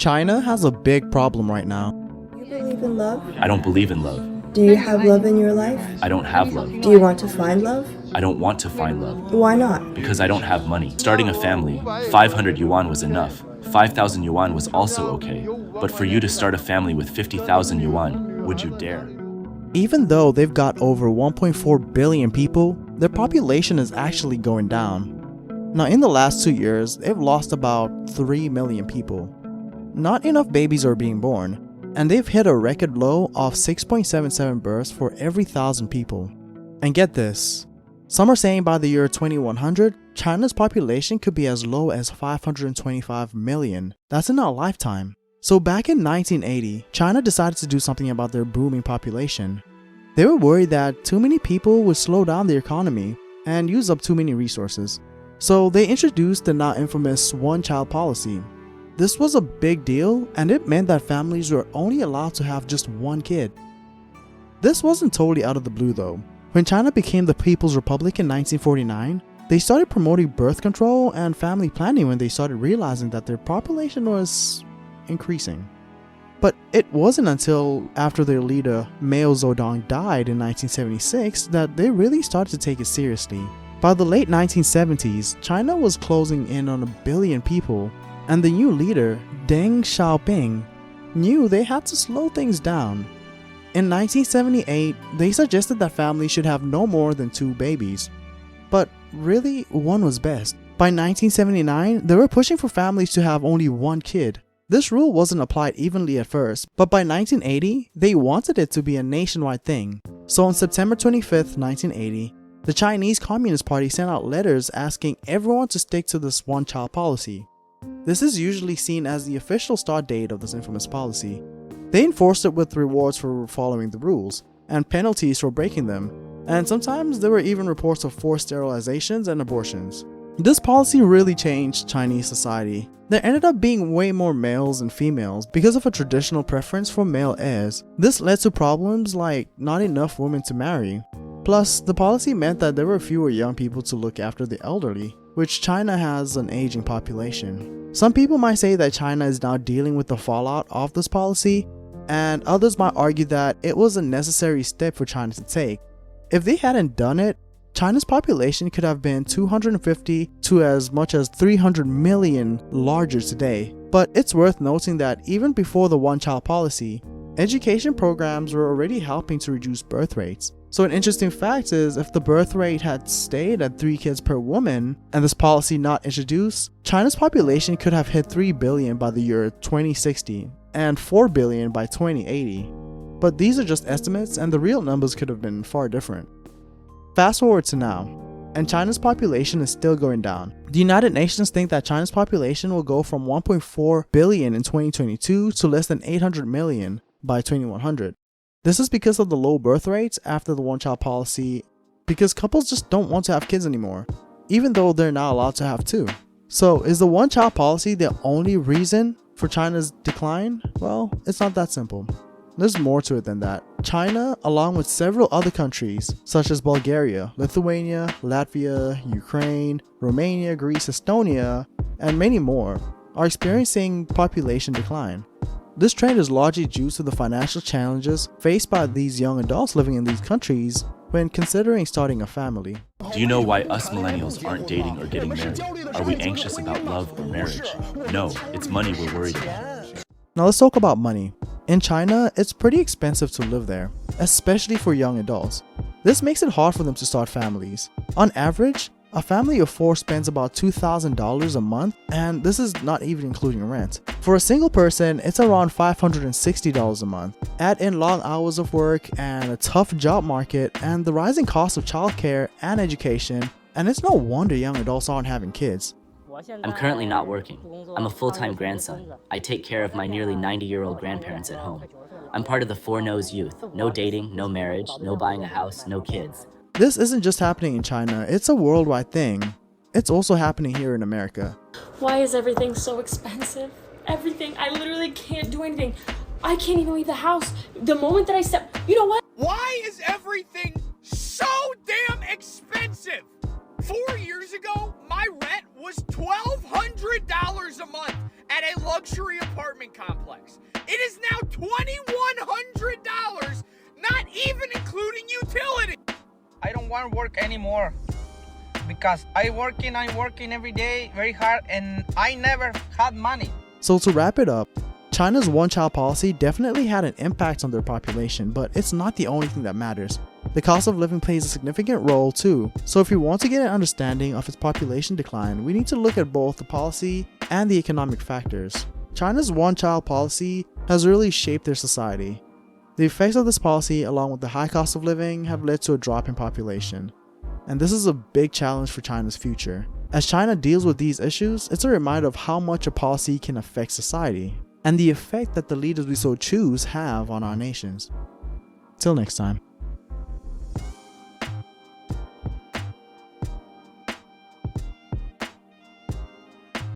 China has a big problem right now. You believe in love? I don't believe in love. Do you have love in your life? I don't have love. Do you want to find love? I don't want to find love. Why not? Because I don't have money. Starting a family, 500 yuan was enough. 5,000 yuan was also okay. But for you to start a family with 50,000 yuan, would you dare? Even though they've got over 1.4 billion people, their population is actually going down. Now, in the last 2 years, they've lost about 3 million people. Not enough babies are being born, and they've hit a record low of 6.77 births for every 1,000 people. And get this, some are saying by the year 2100, China's population could be as low as 525 million. That's in our lifetime. So back in 1980, China decided to do something about their booming population. They were worried that too many people would slow down the economy and use up too many resources. So they introduced the now infamous one-child policy. This was a big deal, and it meant that families were only allowed to have just one kid. This wasn't totally out of the blue though. When China became the People's Republic in 1949, they started promoting birth control and family planning when they started realizing that their population was increasing. But it wasn't until after their leader Mao Zedong died in 1976 that they really started to take it seriously. By the late 1970s, China was closing in on 1 billion people, and the new leader, Deng Xiaoping, knew they had to slow things down. In 1978, they suggested that families should have no more than 2 babies. But really, one was best. By 1979, they were pushing for families to have only 1 kid. This rule wasn't applied evenly at first, but by 1980, they wanted it to be a nationwide thing. So on September 25th, 1980, the Chinese Communist Party sent out letters asking everyone to stick to this one-child policy. This is usually seen as the official start date of this infamous policy. They enforced it with rewards for following the rules, and penalties for breaking them, and sometimes there were even reports of forced sterilizations and abortions. This policy really changed Chinese society. There ended up being way more males than females because of a traditional preference for male heirs. This led to problems like not enough women to marry. Plus, the policy meant that there were fewer young people to look after the elderly, which China has an aging population. Some people might say that China is now dealing with the fallout of this policy, and others might argue that it was a necessary step for China to take. If they hadn't done it, China's population could have been 250 to as much as 300 million larger today. But it's worth noting that even before the one-child policy, education programs were already helping to reduce birth rates. So an interesting fact is, if the birth rate had stayed at 3 kids per woman and this policy not introduced, China's population could have hit 3 billion by the year 2060 and 4 billion by 2080. But these are just estimates, and the real numbers could have been far different. Fast forward to now, and China's population is still going down. The United Nations think that China's population will go from 1.4 billion in 2022 to less than 800 million by 2100. This is because of the low birth rates after the one-child policy, because couples just don't want to have kids anymore, even though they're now allowed to have 2. So is the one-child policy the only reason for China's decline? Well, it's not that simple. There's more to it than that. China, along with several other countries such as Bulgaria, Lithuania, Latvia, Ukraine, Romania, Greece, Estonia, and many more, are experiencing population decline. This trend is largely due to the financial challenges faced by these young adults living in these countries when considering starting a family. Do you know why us millennials aren't dating or getting married? Are we anxious about love or marriage? No, it's money we're worried about. Now let's talk about money. In China, it's pretty expensive to live there, especially for young adults. This makes it hard for them to start families. On average, a family of 4 spends about $2,000 a month, and this is not even including rent. For a single person, it's around $560 a month. Add in long hours of work and a tough job market and the rising cost of childcare and education, and it's no wonder young adults aren't having kids. I'm currently not working. I'm a full-time grandson. I take care of my nearly 90-year-old grandparents at home. I'm part of the 4 No's youth. No dating, no marriage, no buying a house, no kids. This isn't just happening in China, it's a worldwide thing. It's also happening here in America. Why is everything so expensive? Everything. I literally can't do anything. I can't even leave the house. The moment that I step, you know what? Why is everything so damn expensive? 4 years ago, my rent was $1,200 a month at a luxury apartment complex. It is now $2,100, not even including utilities. I don't want to work anymore because I'm working every day very hard and I never had money. So to wrap it up, China's one-child policy definitely had an impact on their population, but it's not the only thing that matters. The cost of living plays a significant role too, so if we want to get an understanding of its population decline, we need to look at both the policy and the economic factors. China's one-child policy has really shaped their society. The effects of this policy, along with the high cost of living, have led to a drop in population. And this is a big challenge for China's future. As China deals with these issues, it's a reminder of how much a policy can affect society, and the effect that the leaders we so choose have on our nations. Till next time.